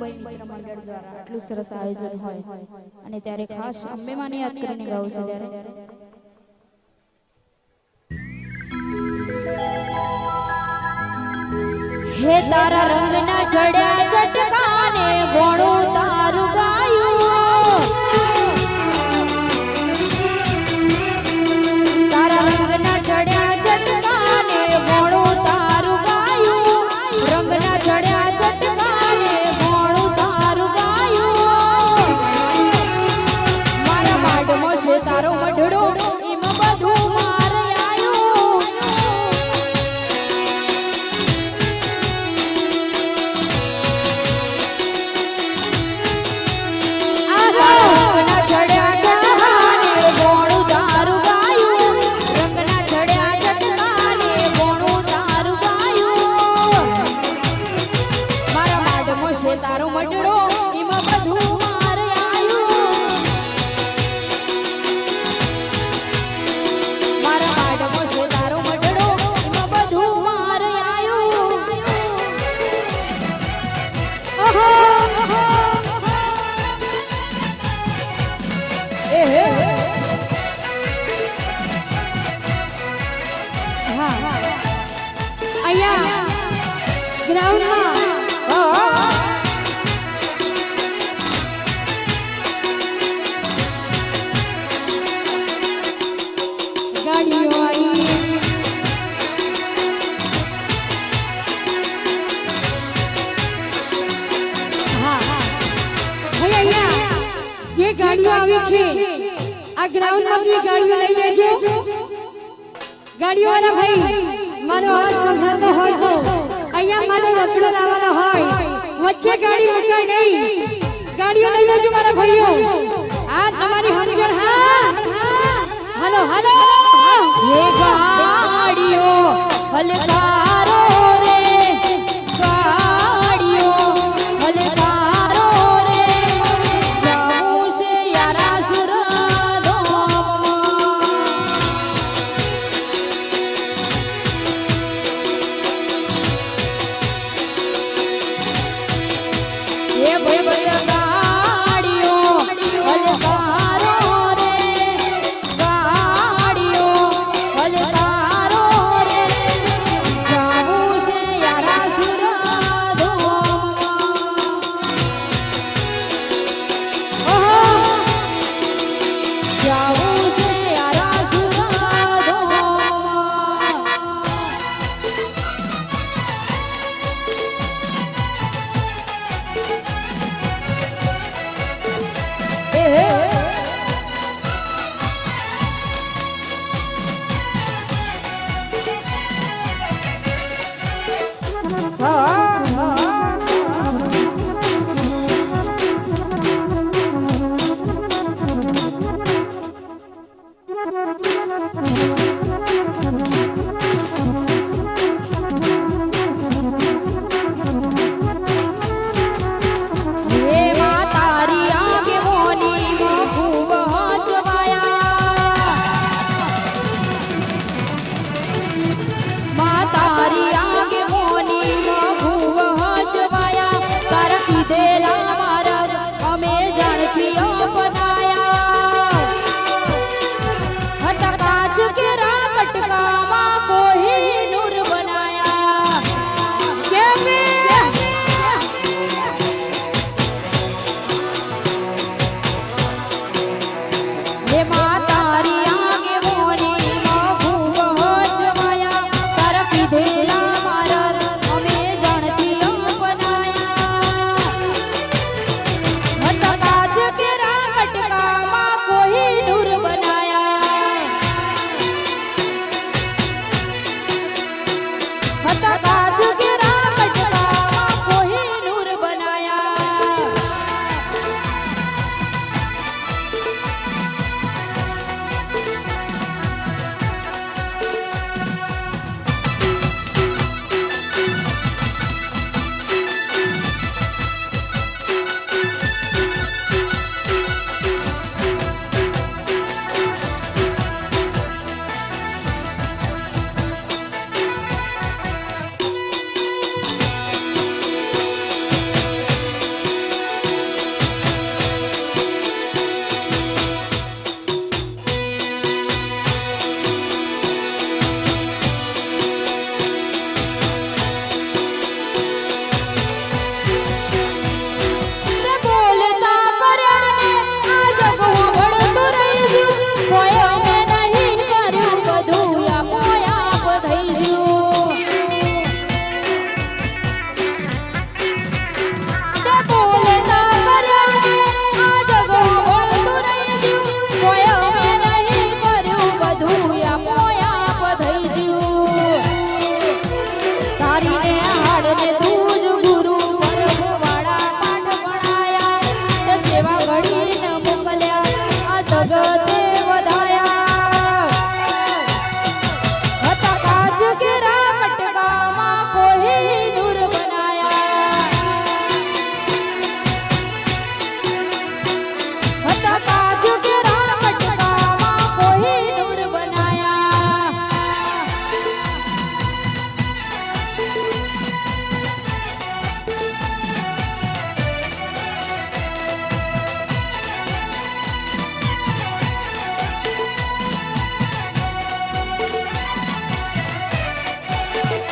મિત્ર મંડળ દ્વારા આટલું સરસ આયોજન હોય અને ત્યારે ખાસ અંબે માને યાદ કરીને ગાવું છે ત્યારે હે તારા રંગના ચડ્યા ચટકાને ગોળું તારું ગાયું તારા રંગના ચડ્યા ચટકાને ગોળું તારું ગાયું રંગના ચડ્યા ચટકાને ગોળું તારું ગાયું મારા માટમાં છે તારો મઢડો એમાં બધું મારે આયું રંગના ચડ્યા ચટકાને ગોળું તારું ગાયું રંગના ચડ્યા ચટકાને ગોળું તારું ગાયું મારા માટમાં છે તારો મઢડો એમાં બધું મારે આયું મારા માટમાં છે તારો મઢડો એમાં બધું મારે આયું ઓહો અહીંયા ગ્રાઉન્ડમાં ગાડીઓ આવી અહીંયા જે ગાડીઓ આવી છે આ ગ્રાઉન્ડમાં ગાડીઓ લઈ લેજો ગાડીઓ વાળા ભાઈ મારો હાથ સંભાળતો હોય તો અહીંયા મારો રખડો લાવવાનો હોય વચ્ચે ગાડી મુકાય નહીં ગાડીઓ લઈ લેજો મારા ભાઈઓ આ તમારી હમજણ હા હાલો હાલો હે ગાડીઓ હલકારો રે ગાડીઓ હલકારો રે જાવું છે યારા સુરદો એ ભાઈ બધા ગાડીઓ હલકારો રે ગાડીઓ હલકારો રે જાવું છે યારા સુરદો ઓહો જાવું છે યારા સુરદો તારી આગે મોની માં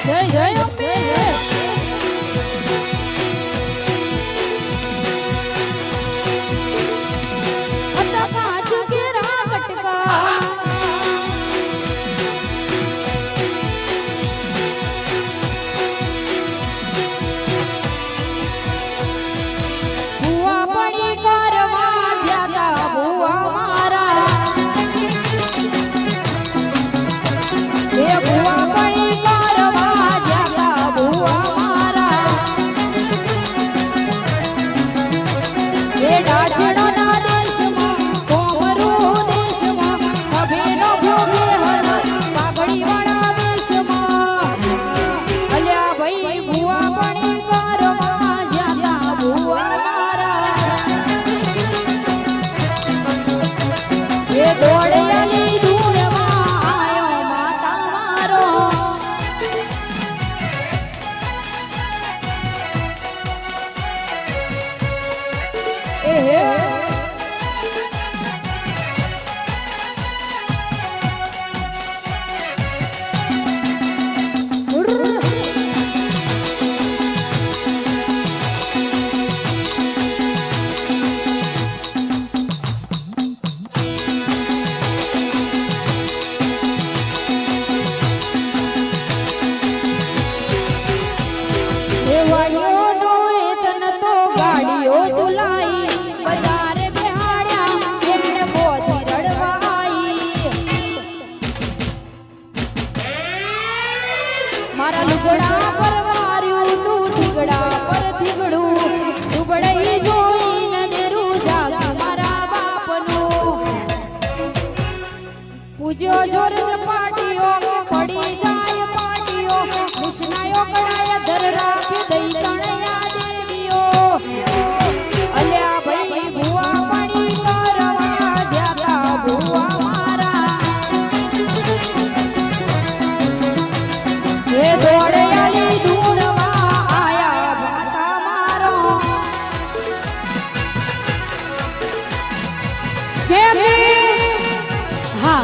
જય જય અંબે જય અતા કાચ કેરા કટકા ભુવા પડી કરવા જ્યાતા ભુવા મારા એ ભુવા પડી કરવા જ્યાતા ભુવા મારા એ ડાચડાના દેશમાં કોમરૂ દેશમાં કભેનો ભોગે હર પાઘડીવાળા દેશમાં અલ્યા ભાઈ ભુવા પડી કરવા જ્યાતા ભુવા મારા એ દોડેલી ધૂળમાં આયો માતા મારો એ હે વાડીઓનો એતન તો ગાડીઓ તુલાઈ બજારે બેહાડ્યા એમને બોધી રડવા આઈ મારા લુગડા પર વાર્યું તું થીગડા પર થીગડું દુબળઈ જોઈને દેરું જાગ મારા બાપનું પૂજ્યો જોર પાટીઓ પડી જાય પાટીઓ નિષ્ણાયો કડાય ધર રાખી દઈ તણયા દેવીઓ અલ્યા ભાઈ ભુવા પડી કરવા જ્યાતા ભુવા મારા એ દોડેલી ધૂળમાં આયા માતા મારો હા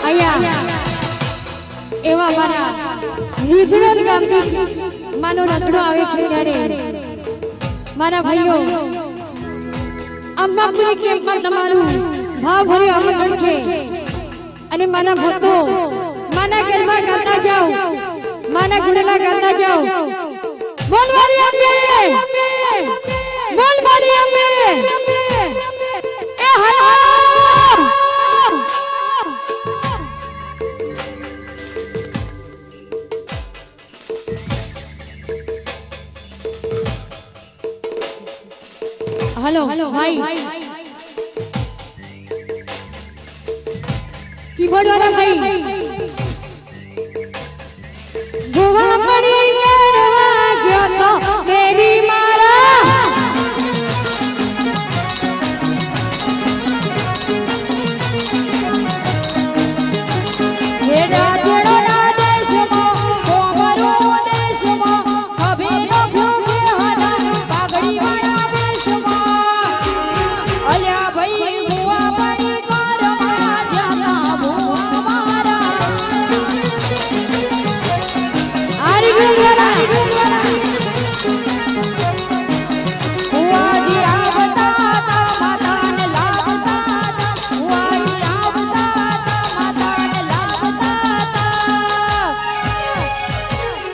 અહીંયા એવા મારા રીધડન ગામથી માનો નકડો આવે છે ત્યારે મારા ભાઈઓ અંબાપુરી કેમ્પમાં તમારું ભાવભર્યું આમંત્રણ છે અને મારા ભક્તો માના ગરબા ગાતા જાઓ માના ગુણલા ગાતા જાઓ બોલ મારી અંબે બોલ મારી અંબે એ હલો हेलो भाई कीबोर्ड वाला भाई भुवा पड़ी करवा जो तो मेरी मारा ये राजड़ा देशમાં કોમરો દેશમાં કભેનો ભોગે હરા પાઘડીવાળા દેશમાં અલ્યા ભાઈ ભુવા પડી કરવા જ્યાતા ભુવા મારા આરી ગુંગરા ભુવાજી આવતા તા માતાને લાવતા તા ભુવાજી આવતા તા માતાને લાવતા તા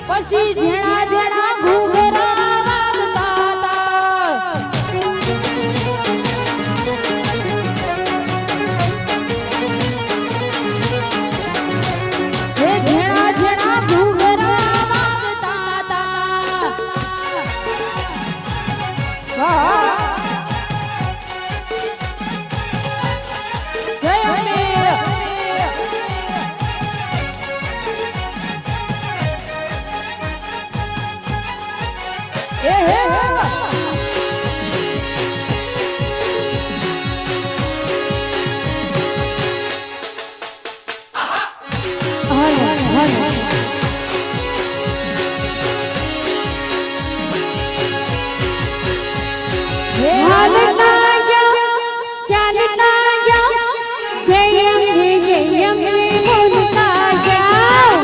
પછી ઝેણા ઝેણા ઘૂઘરા વાગતા તા હે ઝેણા ઝેણા ઘૂઘરા વાગતા તા વાહ જય અંબે એ હે ચાલતા જાઓ જય અંબે બોલતા જાઓ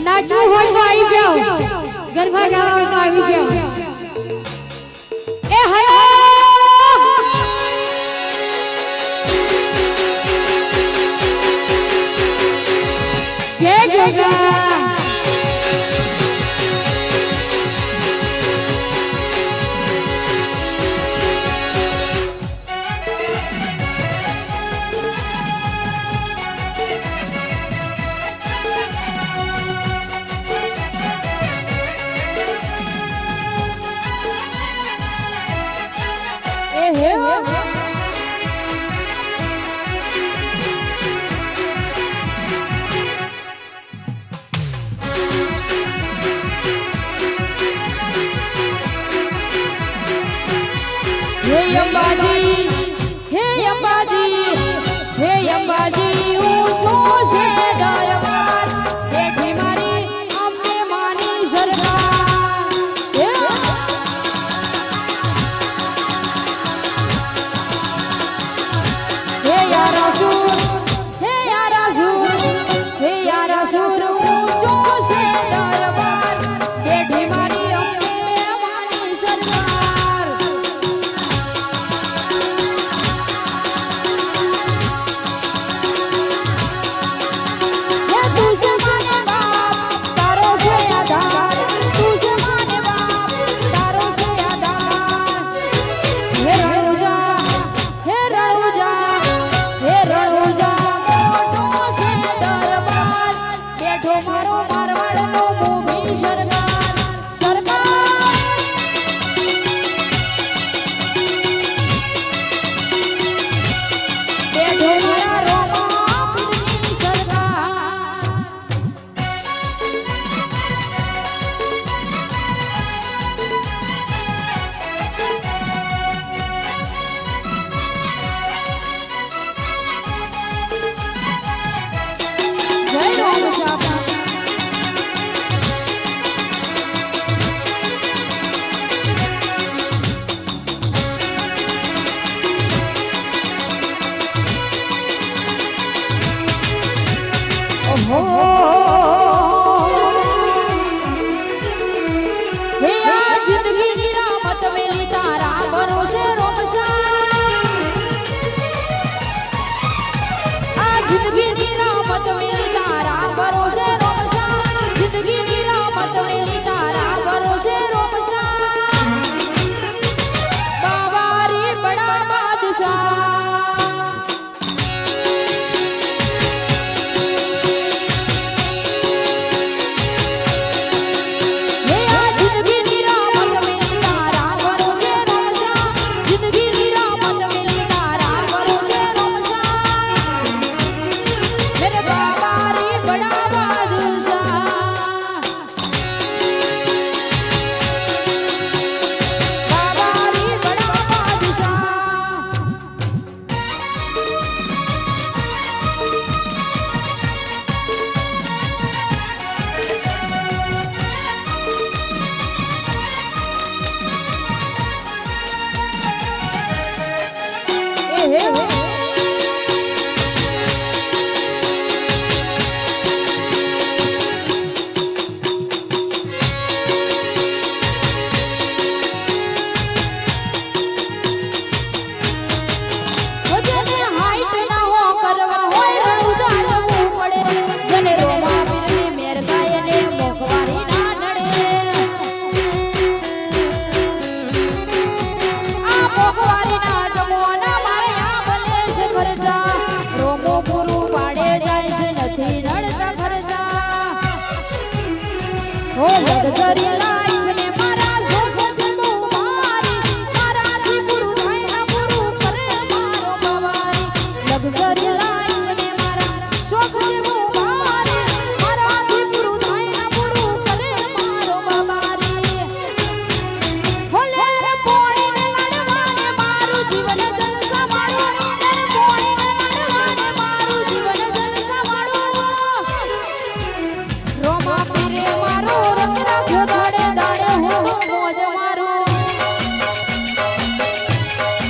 નાચવું હોય ગરબા ગાવા તો આવી જાઓ એ હલો જય ગોગા Oh,